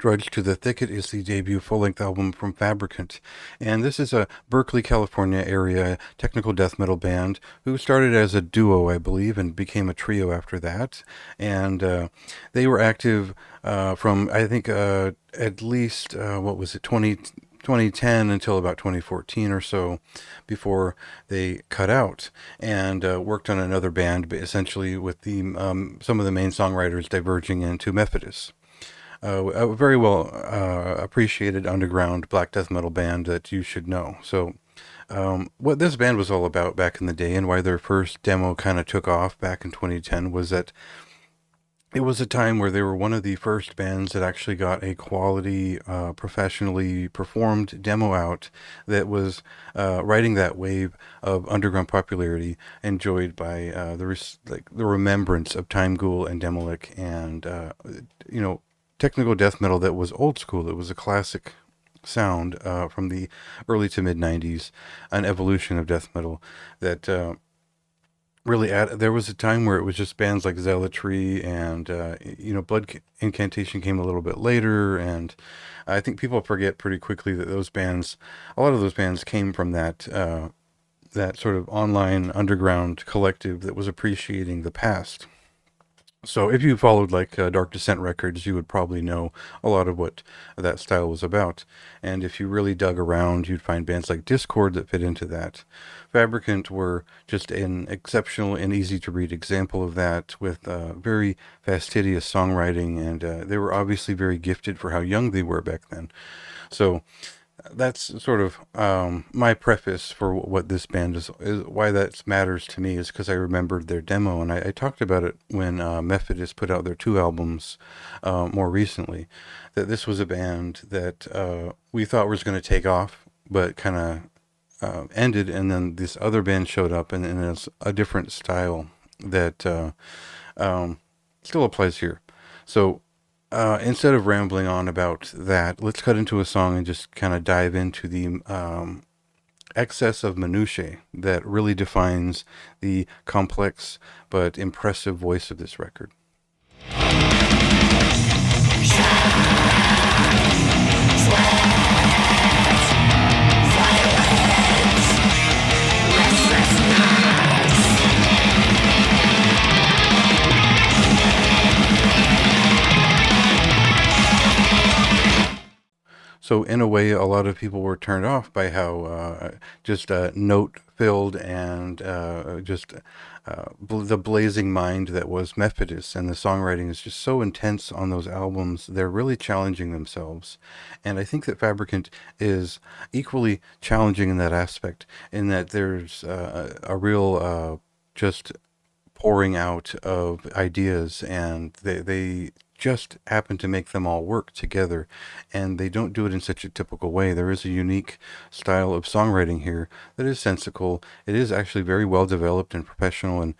Drudge to the Thicket is the debut full-length album from Fabricant, and this is a Berkeley, California area technical death metal band who started as a duo, I believe, and became a trio after that. And they were active from, I think, at least, what was it, 2010 until about 2014 or so before they cut out and worked on another band, but essentially with the some of the main songwriters diverging into Methodist. A very well appreciated underground black death metal band that you should know. So, what this band was all about back in the day and why their first demo kind of took off back in 2010 was that it was a time where they were one of the first bands that actually got a quality, professionally performed demo out that was riding that wave of underground popularity enjoyed by the remembrance of Time Ghoul and Demolik and you know technical death metal that was old school. It was a classic sound from the early to mid 90s, an evolution of death metal that there was a time where it was just bands like Zealotry and Blood Incantation came a little bit later, and I think people forget pretty quickly that a lot of those bands came from that sort of online underground collective that was appreciating the past. So if you followed like Dark Descent records, you would probably know a lot of what that style was about. And if you really dug around, you'd find bands like Discord that fit into that. Fabricant were just an exceptional and easy to read example of that, with very fastidious songwriting, and they were obviously very gifted for how young they were back then. So that's sort of my preface for what this band is why that matters to me, is because I remembered their demo, and I talked about it when Methodist put out their two albums more recently, that this was a band that we thought was going to take off, but kind of ended, and then this other band showed up, and it's a different style that still applies here. So instead of rambling on about that, let's cut into a song and just kind of dive into the excess of minutiae that really defines the complex but impressive voice of this record. So in a way, a lot of people were turned off by how just note-filled and the blazing mind that was Methodist, and the songwriting is just so intense on those albums. They're really challenging themselves, and I think that Fabricant is equally challenging in that aspect, in that there's a real just pouring out of ideas, and they just happen to make them all work together, and they don't do it in such a typical way. There is a unique style of songwriting here that is sensical. It is actually very well developed and professional, and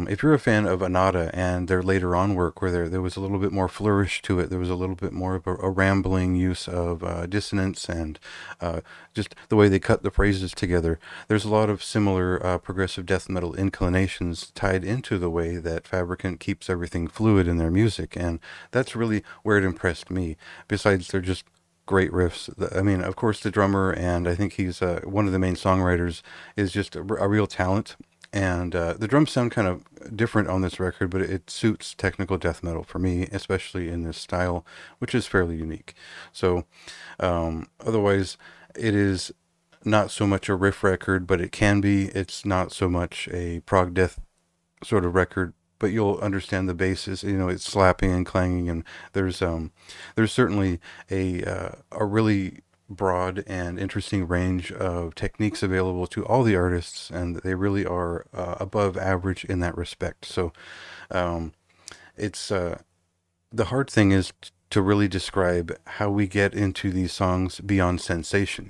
if you're a fan of Anata and their later on work, where there was a little bit more flourish to it, there was a little bit more of a rambling use of dissonance, and just the way they cut the phrases together. There's a lot of similar progressive death metal inclinations tied into the way that Fabricant keeps everything fluid in their music, and that's really where it impressed me. Besides, they're just great riffs. I mean, of course, the drummer, and I think he's one of the main songwriters, is just a real talent. And the drums sound kind of different on this record, but it suits technical death metal for me, especially in this style, which is fairly unique. So, otherwise, it is not so much a riff record, but it can be. It's not so much a prog death sort of record, but you'll understand the basis. It's slapping and clanging, and there's certainly a really broad and interesting range of techniques available to all the artists, and they really are above average in that respect. So it's the hard thing is to really describe how we get into these songs beyond sensation.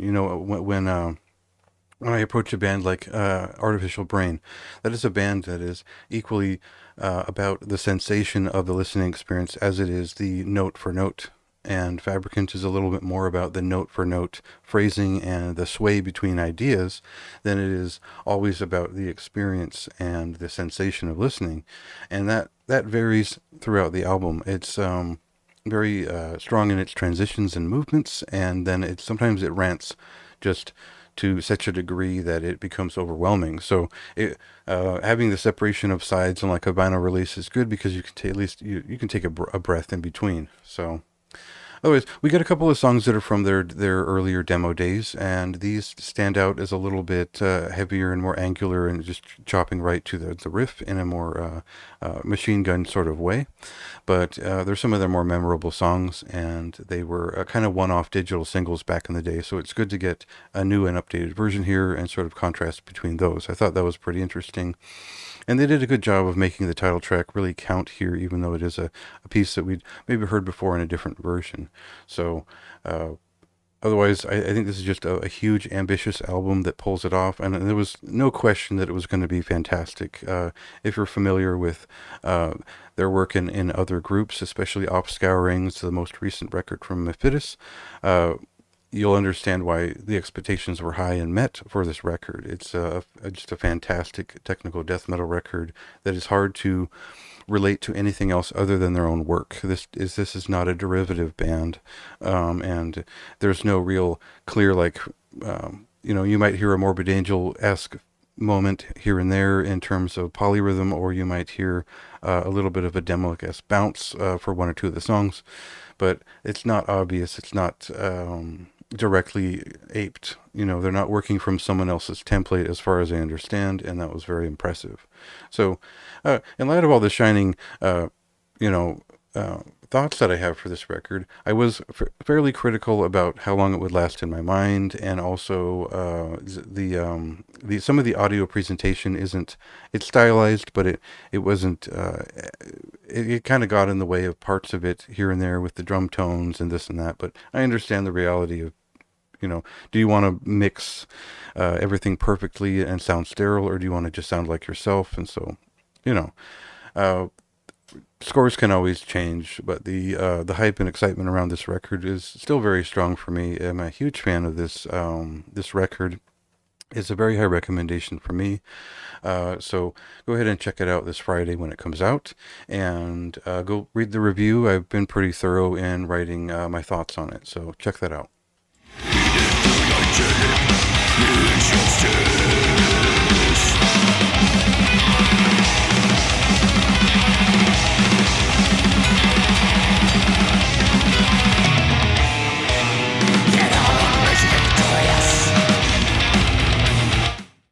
When I approach a band like Artificial Brain, that is a band that is equally about the sensation of the listening experience as it is the note for note. And Fabricant is a little bit more about the note for note phrasing and the sway between ideas than it is always about the experience and the sensation of listening. And that varies throughout the album. It's very strong in its transitions and movements, and then sometimes it rants just to such a degree that it becomes overwhelming. So having the separation of sides on like a vinyl release is good because you can at least you can take a breath in between. So otherwise, we got a couple of songs that are from their earlier demo days, and these stand out as a little bit heavier and more angular, and just chopping right to the riff in a more machine gun sort of way. But they're some of their more memorable songs, and they were kind of one-off digital singles back in the day. So it's good to get a new and updated version here and sort of contrast between those. I thought that was pretty interesting. And they did a good job of making the title track really count here, even though it is a piece that we'd maybe heard before in a different version. So uh, otherwise, I think this is just a huge, ambitious album that pulls it off. And there was no question that it was going to be fantastic. If you're familiar with their work in other groups, especially Off Scourings, the most recent record from Mephitis, you'll understand why the expectations were high and met for this record. It's just a fantastic technical death metal record that is hard to relate to anything else other than their own work. This is not a derivative band, and there's no real clear you might hear a Morbid Angel-esque moment here and there in terms of polyrhythm, or you might hear a little bit of a Demo-esque bounce for one or two of the songs, but it's not obvious. It's not directly aped. They're not working from someone else's template as far as I understand, and that was very impressive. So in light of all the shining thoughts that I have for this record, I was fairly critical about how long it would last in my mind, and also the some of the audio presentation it's stylized, but it wasn't it kind of got in the way of parts of it here and there with the drum tones and this and that. But I understand the reality of, do you want to mix everything perfectly and sound sterile, or do you want to just sound like yourself? And so, uh, scores can always change, but the hype and excitement around this record is still very strong for me. I'm a huge fan of this record. It's a very high recommendation for me. So go ahead and check it out this Friday when it comes out, and go read the review. I've been pretty thorough in writing my thoughts on it, so check that out.